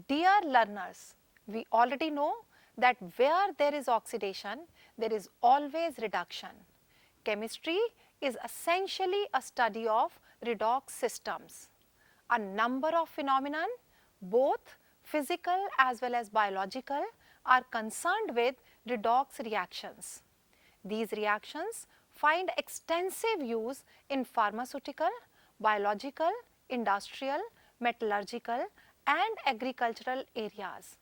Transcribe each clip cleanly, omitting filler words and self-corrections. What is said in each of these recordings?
Dear learners, we already know that where there is oxidation, there is always reduction. Chemistry is essentially a study of redox systems. A number of phenomena, both physical as well as biological, are concerned with redox reactions. These reactions find extensive use in pharmaceutical, biological, industrial, metallurgical and agricultural areas.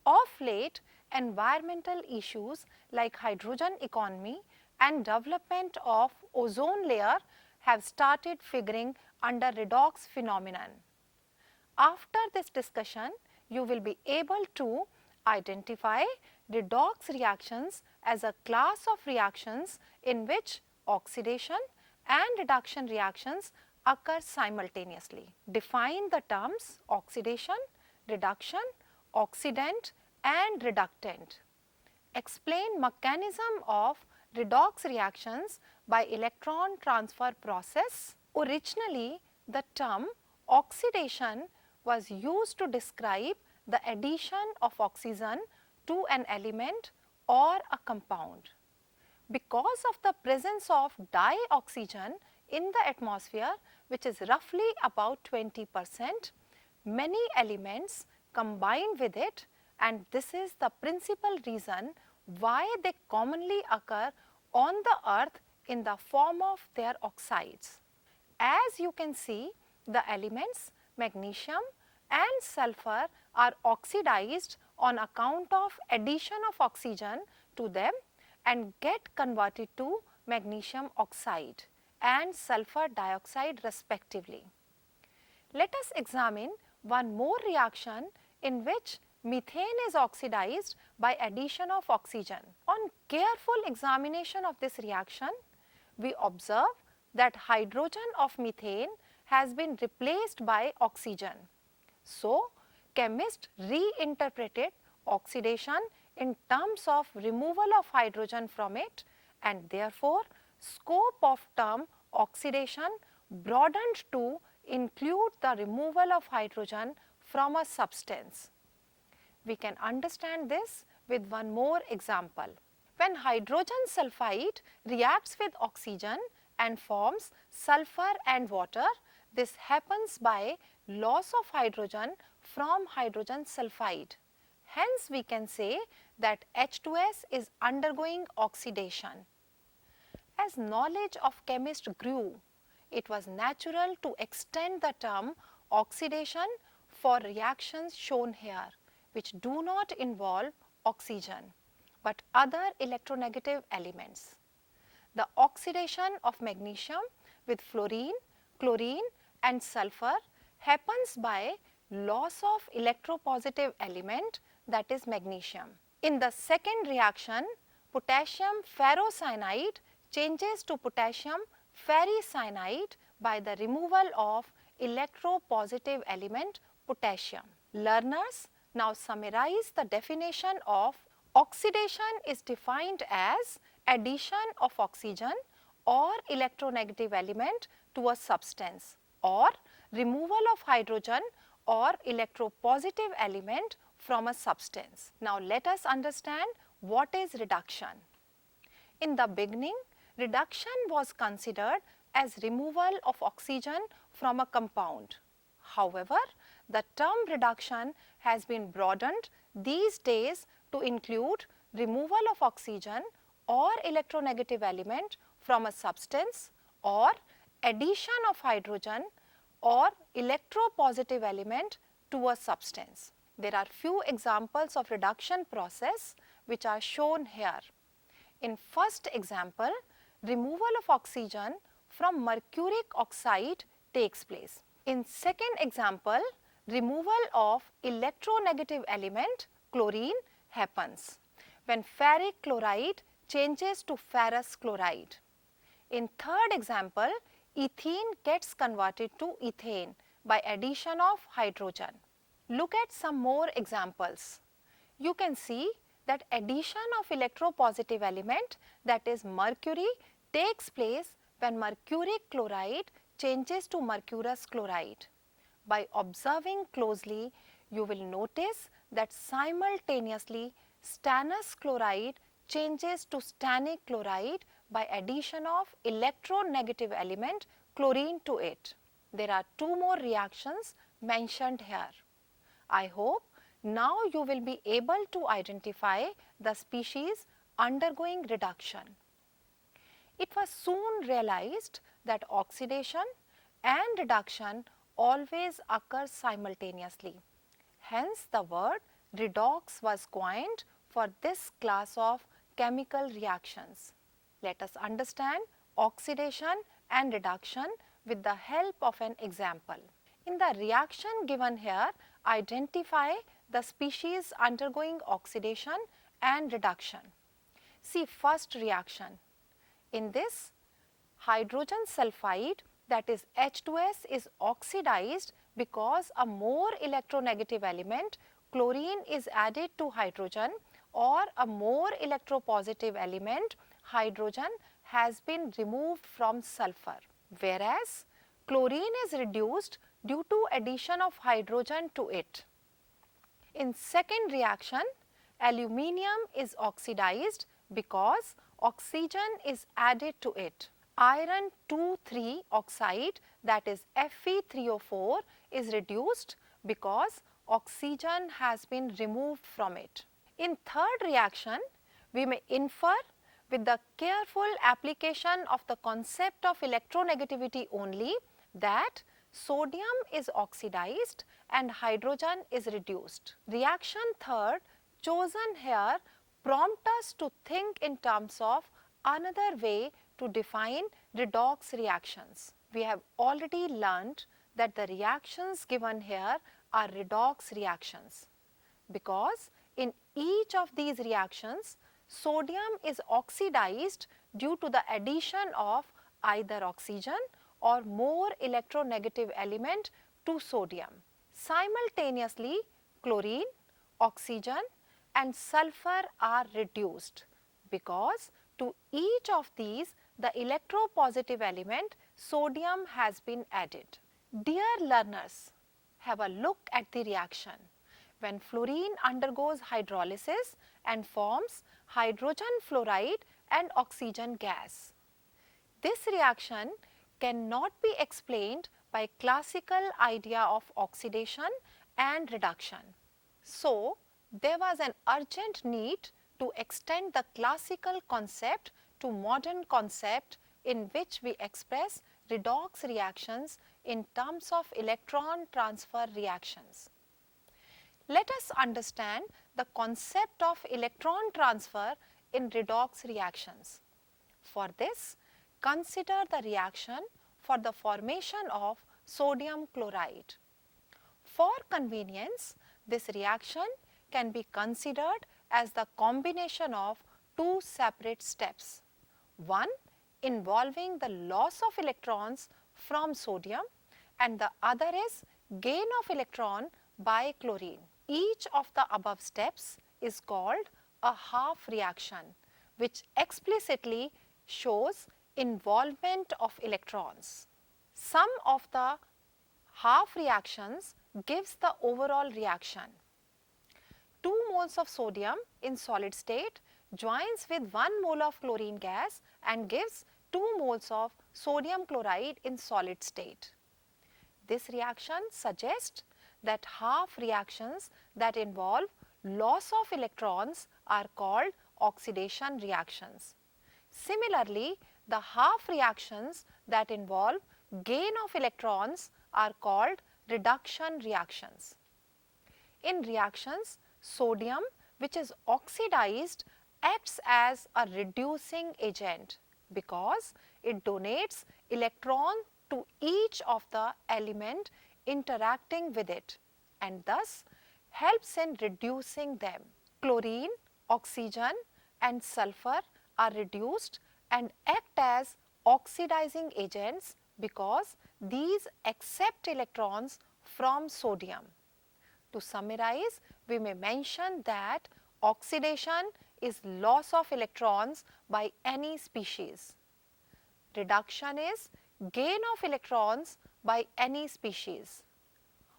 Of late, environmental issues like hydrogen economy and development of ozone layer have started figuring under redox phenomenon. After this discussion, you will be able to identify redox reactions as a class of reactions in which oxidation and reduction reactions occur simultaneously. Define the terms oxidation, reduction, oxidant and reductant. Explain mechanism of redox reactions by electron transfer process. Originally, the term oxidation was used to describe the addition of oxygen to an element or a compound. Because of the presence of dioxygen in the atmosphere, which is roughly about 20%, many elements combine with it, and this is the principal reason why they commonly occur on the earth in the form of their oxides. As you can see, the elements magnesium and sulfur are oxidized on account of addition of oxygen to them and get converted to magnesium oxide and sulfur dioxide respectively. Let us examine one more reaction in which methane is oxidized by addition of oxygen. On careful examination of this reaction, we observe that hydrogen of methane has been replaced by oxygen. So, chemists reinterpreted oxidation in terms of removal of hydrogen from it, and therefore, scope of term oxidation broadened to include the removal of hydrogen from a substance. We can understand this with one more example. When hydrogen sulfide reacts with oxygen and forms sulfur and water, this happens by loss of hydrogen from hydrogen sulfide. Hence, we can say that H2S is undergoing oxidation. As knowledge of chemists grew, it was natural to extend the term oxidation for reactions shown here, which do not involve oxygen, but other electronegative elements. The oxidation of magnesium with fluorine, chlorine and sulfur happens by loss of electropositive element, that is magnesium. In the second reaction, potassium ferrocyanide changes to potassium ferricyanide by the removal of electropositive element potassium. Learners, now summarize the definition of oxidation is defined as addition of oxygen or electronegative element to a substance, or removal of hydrogen or electropositive element from a substance. Now let us understand what is reduction. In the beginning, reduction was considered as removal of oxygen from a compound. However, the term reduction has been broadened these days to include removal of oxygen or electronegative element from a substance, or addition of hydrogen or electropositive element to a substance. There are few examples of reduction process which are shown here. In first example, removal of oxygen from mercuric oxide takes place. In second example, removal of electronegative element chlorine happens when ferric chloride changes to ferrous chloride. In third example, ethene gets converted to ethane by addition of hydrogen. Look at some more examples. You can see that addition of electropositive element, that is mercury, takes place when mercuric chloride changes to mercurous chloride. By observing closely, you will notice that simultaneously stannous chloride changes to stannic chloride by addition of electronegative element chlorine to it. There are two more reactions mentioned here. I hope now you will be able to identify the species undergoing reduction. It was soon realized that oxidation and reduction always occur simultaneously. Hence, the word redox was coined for this class of chemical reactions. Let us understand oxidation and reduction with the help of an example. In the reaction given here, identify the species undergoing oxidation and reduction. See first reaction. In this, hydrogen sulfide, that is H2S, is oxidized because a more electronegative element chlorine is added to hydrogen, or a more electropositive element hydrogen has been removed from sulfur, whereas chlorine is reduced due to addition of hydrogen to it. In second reaction, aluminium is oxidized because oxygen is added to it. Iron 2,3 oxide, that is Fe3O4, is reduced because oxygen has been removed from it. In third reaction, we may infer with the careful application of the concept of electronegativity only that sodium is oxidized and hydrogen is reduced. Reaction third chosen here prompt us to think in terms of another way to define redox reactions. We have already learned that the reactions given here are redox reactions, because in each of these reactions sodium is oxidized due to the addition of either oxygen or more electronegative element to sodium. Simultaneously, chlorine, oxygen and sulfur are reduced because to each of these the electropositive element sodium has been added. Dear learners, have a look at the reaction when fluorine undergoes hydrolysis and forms hydrogen fluoride and oxygen gas. This reaction cannot be explained by classical idea of oxidation and reduction. So, there was an urgent need to extend the classical concept to modern concept in which we express redox reactions in terms of electron transfer reactions. Let us understand the concept of electron transfer in redox reactions. For this, consider the reaction for the formation of sodium chloride. For convenience, this reaction can be considered as the combination of two separate steps. One involving the loss of electrons from sodium and the other is gain of electron by chlorine. Each of the above steps is called a half reaction, which explicitly shows involvement of electrons. Sum of the half reactions gives the overall reaction. 2 moles of sodium in solid state joins with 1 mole of chlorine gas and gives 2 moles of sodium chloride in solid state. This reaction suggests that half reactions that involve loss of electrons are called oxidation reactions. Similarly, the half reactions that involve gain of electrons are called reduction reactions. In reactions, sodium, which is oxidized, acts as a reducing agent because it donates electron to each of the element interacting with it and thus helps in reducing them. Chlorine, oxygen and sulfur are reduced and act as oxidizing agents because these accept electrons from sodium. To summarize, we may mention that oxidation is loss of electrons by any species. Reduction is gain of electrons by any species.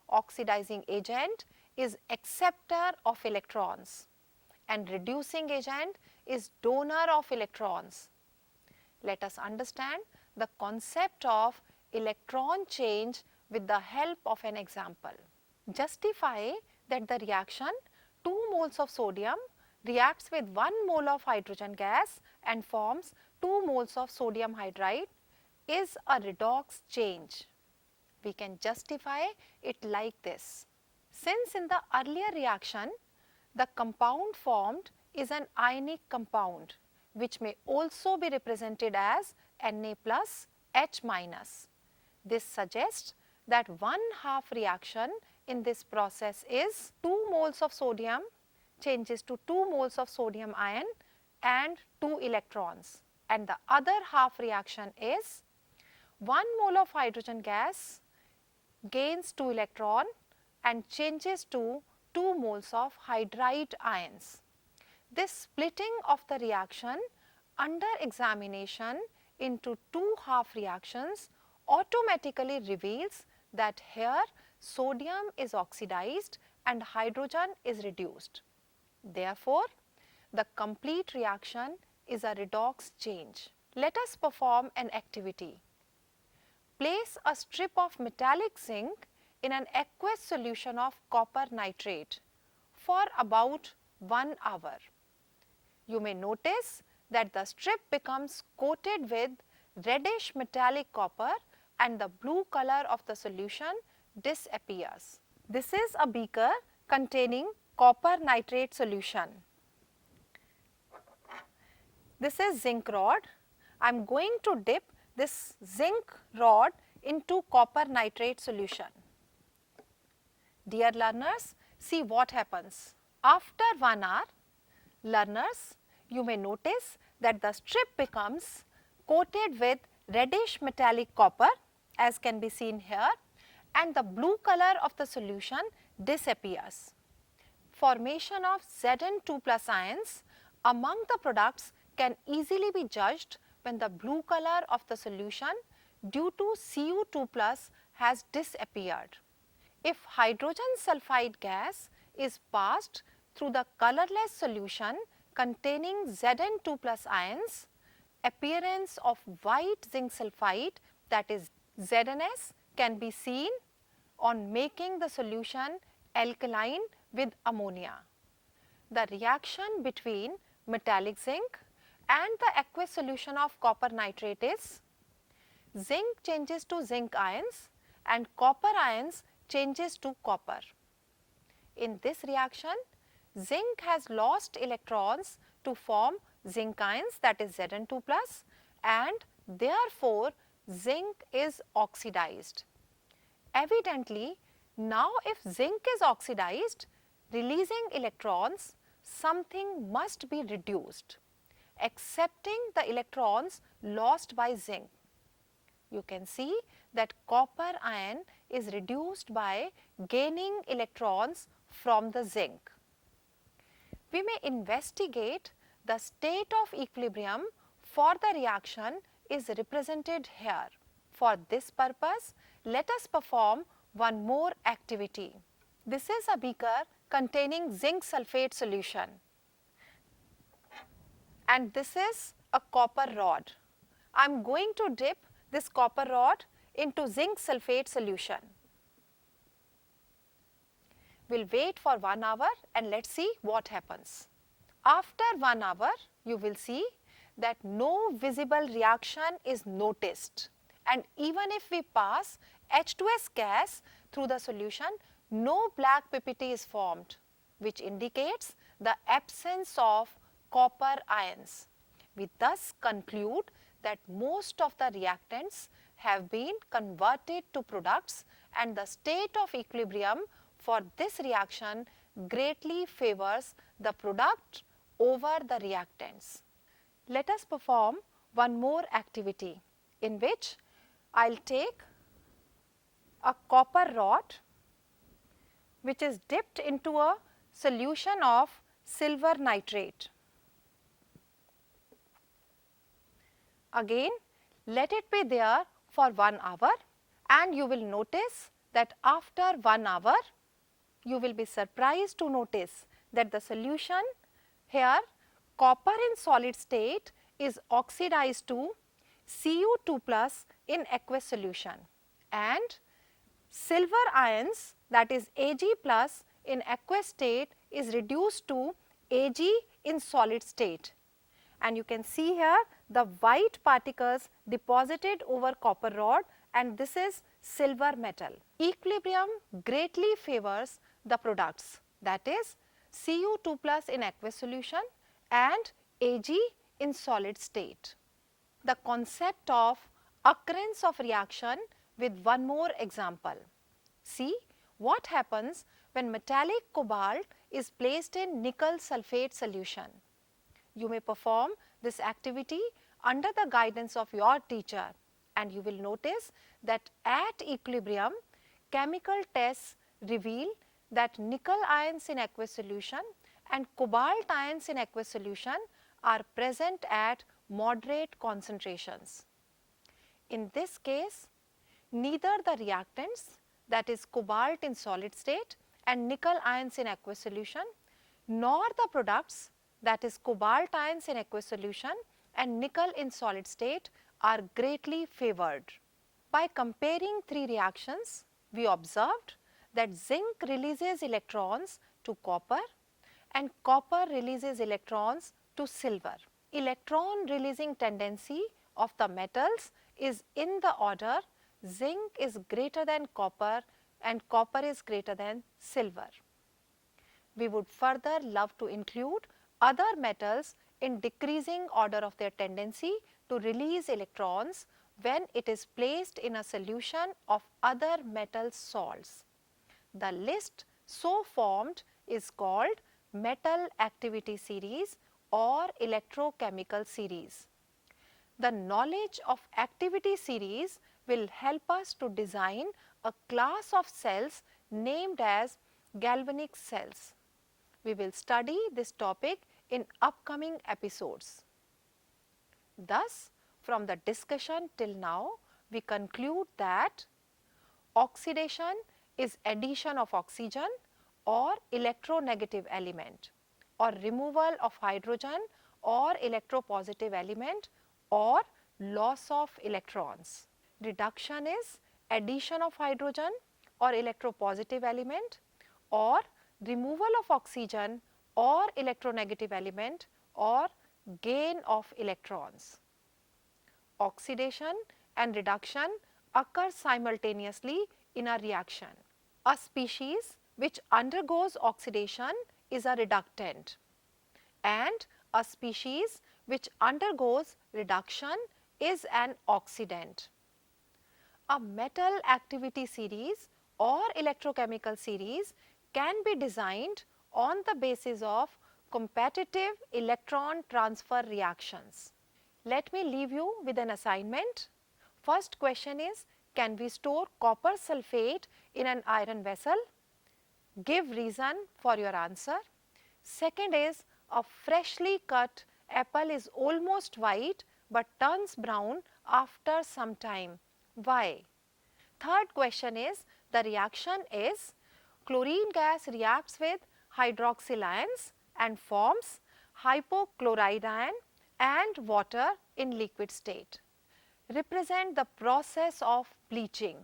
Oxidizing agent is acceptor of electrons and reducing agent is donor of electrons. Let us understand the concept of electron change with the help of an example. Justify that the reaction 2 moles of sodium reacts with 1 mole of hydrogen gas and forms 2 moles of sodium hydride is a redox change. We can justify it like this. Since in the earlier reaction, the compound formed is an ionic compound which may also be represented as Na plus H minus. This suggests that 1/2 reaction in this process is 2 moles of sodium changes to 2 moles of sodium ion and 2 electrons, and the other half reaction is 1 mole of hydrogen gas gains 2 electron and changes to 2 moles of hydride ions. This splitting of the reaction under examination into 2 half reactions automatically reveals that here sodium is oxidized and hydrogen is reduced. Therefore, the complete reaction is a redox change. Let us perform an activity. Place a strip of metallic zinc in an aqueous solution of copper nitrate for about 1 hour. You may notice that the strip becomes coated with reddish metallic copper and the blue color of the solution disappears. This is a beaker containing copper nitrate solution. This is zinc rod. I am going to dip this zinc rod into copper nitrate solution. Dear learners, see what happens. After 1 hour, learners, you may notice that the strip becomes coated with reddish metallic copper as can be seen here, and the blue color of the solution disappears. Formation of Zn2 plus ions among the products can easily be judged when the blue color of the solution due to Cu2 plus has disappeared. If hydrogen sulfide gas is passed through the colorless solution containing Zn2 plus ions, appearance of white zinc sulfide, that is ZnS, can be seen on making the solution alkaline with ammonia. The reaction between metallic zinc and the aqueous solution of copper nitrate is zinc changes to zinc ions and copper ions changes to copper. In this reaction, zinc has lost electrons to form zinc ions, that is Zn2 plus, and therefore zinc is oxidized. Evidently, now if zinc is oxidized, releasing electrons, something must be reduced, accepting the electrons lost by zinc. You can see that copper ion is reduced by gaining electrons from the zinc. We may investigate the state of equilibrium for the reaction is represented here. For this purpose, let us perform one more activity. This is a beaker containing zinc sulfate solution, and this is a copper rod. I am going to dip this copper rod into zinc sulfate solution. We will wait for 1 hour and let us see what happens. After 1 hour, you will see that no visible reaction is noticed, and even if we pass H2S gas through the solution, no black PPT is formed, which indicates the absence of copper ions. We thus conclude that most of the reactants have been converted to products, and the state of equilibrium for this reaction greatly favors the product over the reactants. Let us perform one more activity in which I will take a copper rod which is dipped into a solution of silver nitrate. Again, let it be there for 1 hour, and you will notice that after 1 hour, you will be surprised to notice that the solution here, copper in solid state is oxidized to Cu2 plus in aqueous solution, and silver ions, that is Ag plus in aqueous state, is reduced to Ag in solid state. And you can see here the white particles deposited over copper rod, and this is silver metal. Equilibrium greatly favors the products, that is Cu2 plus in aqueous solution and Ag in solid state. The concept of occurrence of reaction with one more example. See what happens when metallic cobalt is placed in nickel sulfate solution. You may perform this activity under the guidance of your teacher, and you will notice that at equilibrium, chemical tests reveal that nickel ions in aqueous solution and cobalt ions in aqueous solution are present at moderate concentrations. In this case, neither the reactants, that is cobalt in solid state and nickel ions in aqueous solution, nor the products, that is cobalt ions in aqueous solution and nickel in solid state, are greatly favored. By comparing three reactions, we observed that zinc releases electrons to copper and copper releases electrons to silver. Electron releasing tendency of the metals is in the order zinc is greater than copper and copper is greater than silver. We would further love to include other metals in decreasing order of their tendency to release electrons when it is placed in a solution of other metal salts. The list so formed is called metal activity series or electrochemical series. The knowledge of activity series will help us to design a class of cells named as galvanic cells. We will study this topic in upcoming episodes. Thus, from the discussion till now, we conclude that oxidation is addition of oxygen or electronegative element, or removal of hydrogen or electropositive element, or loss of electrons. Reduction is addition of hydrogen or electropositive element, or removal of oxygen or electronegative element, or gain of electrons. Oxidation and reduction occur simultaneously in a reaction. A species which undergoes oxidation is a reductant, and a species which undergoes reduction is an oxidant. A metal activity series or electrochemical series can be designed on the basis of competitive electron transfer reactions. Let me leave you with an assignment. First question is, can we store copper sulfate in an iron vessel? Give reason for your answer. Second is, a freshly cut apple is almost white but turns brown after some time. Why? Third question is, the reaction is chlorine gas reacts with hydroxyl ions and forms hypochlorite ion and water in liquid state. Represent the process of bleaching.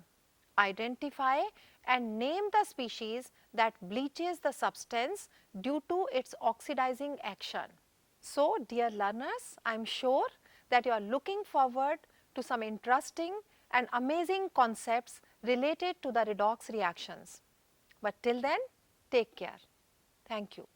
Identify and name the species that bleaches the substance due to its oxidizing action. So, dear learners, I am sure that you are looking forward to some interesting and amazing concepts related to the redox reactions. But till then, take care. Thank you.